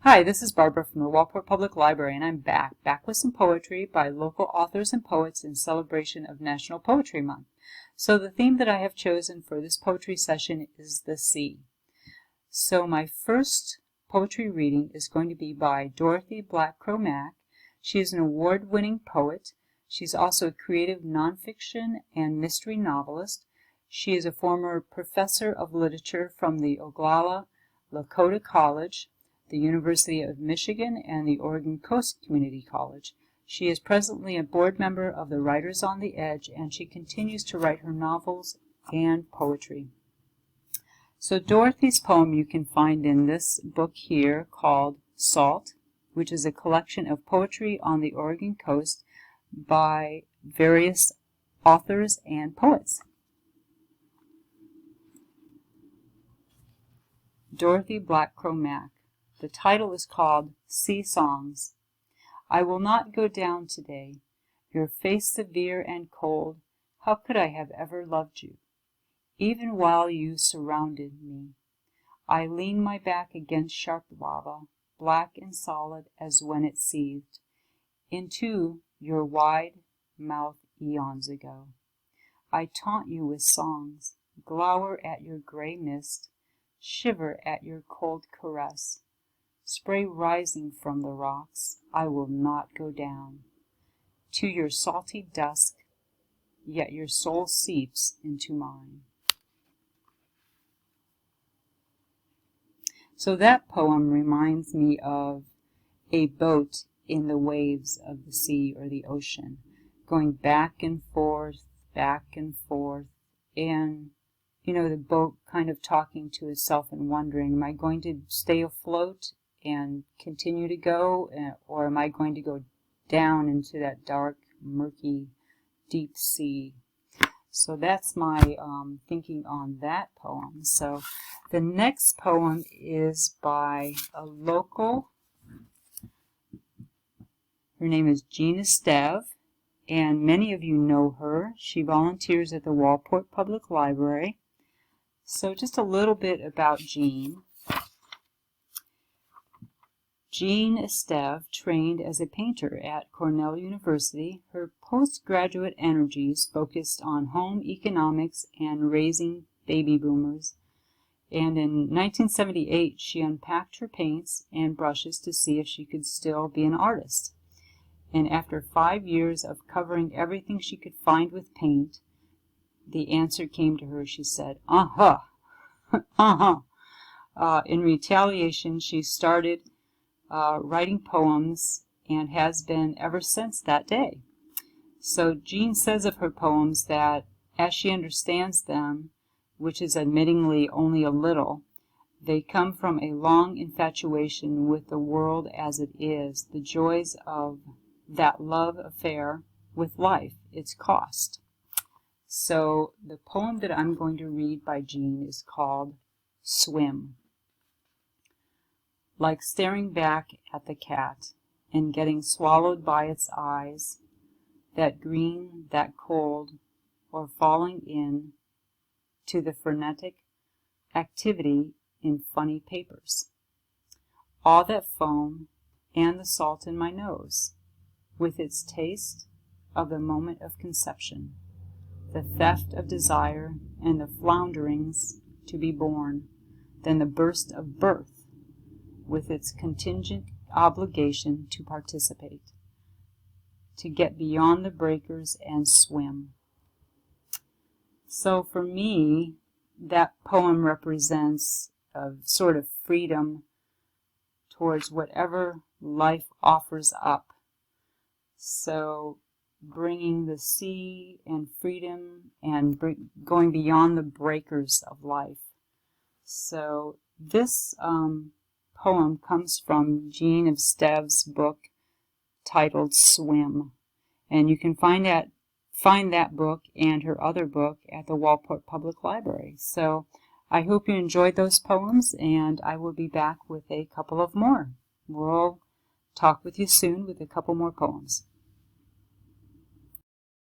Hi, this is Barbara from the Walport Public Library, and I'm back with some poetry by local authors and poets in celebration of National Poetry Month. So the theme that I have chosen for this poetry session is the sea. So my first poetry reading is going to be by Dorothy Black-Crow-Mack. She is an award-winning poet. She's also a creative nonfiction and mystery novelist. She is a former professor of literature from the Oglala Lakota College, the University of Michigan, and the Oregon Coast Community College. She is presently a board member of the Writers on the Edge, and she continues to write her novels and poetry. So Dorothy's poem you can find in this book here called Salt, which is a collection of poetry on the Oregon coast by various authors and poets. Dorothy Black-Crow-Mack. The title is called Sea Songs. I will not go down today, your face severe and cold. How could I have ever loved you? Even while you surrounded me, I lean my back against sharp lava, black and solid as when it seethed into your wide mouth eons ago. I taunt you with songs, glower at your gray mist, shiver at your cold caress. Spray rising from the rocks, I will not go down to your salty dusk, yet your soul seeps into mine. So that poem reminds me of a boat in the waves of the sea or the ocean, going back and forth, and the boat kind of talking to itself and wondering, am I going to stay afloat and continue to go, or am I going to go down into that dark, murky, deep sea? So that's my thinking on that poem. So the next poem is by a local. Her name is Gina Staff, and many of you know her. She volunteers at the Walport Public Library. So just a little bit about Jean. Gina Staff trained as a painter at Cornell University. Her postgraduate energies focused on home economics and raising baby boomers. And in 1978, she unpacked her paints and brushes to see if she could still be an artist. And after 5 years of covering everything she could find with paint, the answer came to her. She said, in retaliation, she started writing poems and has been ever since that day. So Jean says of her poems that as she understands them, which is admittingly only a little, they come from a long infatuation with the world as it is, the joys of that love affair with life, its cost. So the poem that I'm going to read by Jean is called Swim. Like staring back at the cat and getting swallowed by its eyes, that green, that cold, or falling in to the frenetic activity in funny papers. All that foam and the salt in my nose, with its taste of the moment of conception, the theft of desire and the flounderings to be born, then the burst of birth, with its contingent obligation to participate, to get beyond the breakers and swim. So for me, that poem represents a sort of freedom towards whatever life offers up. So bringing the sea and freedom and going beyond the breakers of life. So this poem comes from Gina Staff's book titled Swim, and you can find that book and her other book at the Walport Public Library. So I hope you enjoyed those poems, and I will be back with a couple of more. We'll talk with you soon with a couple more poems.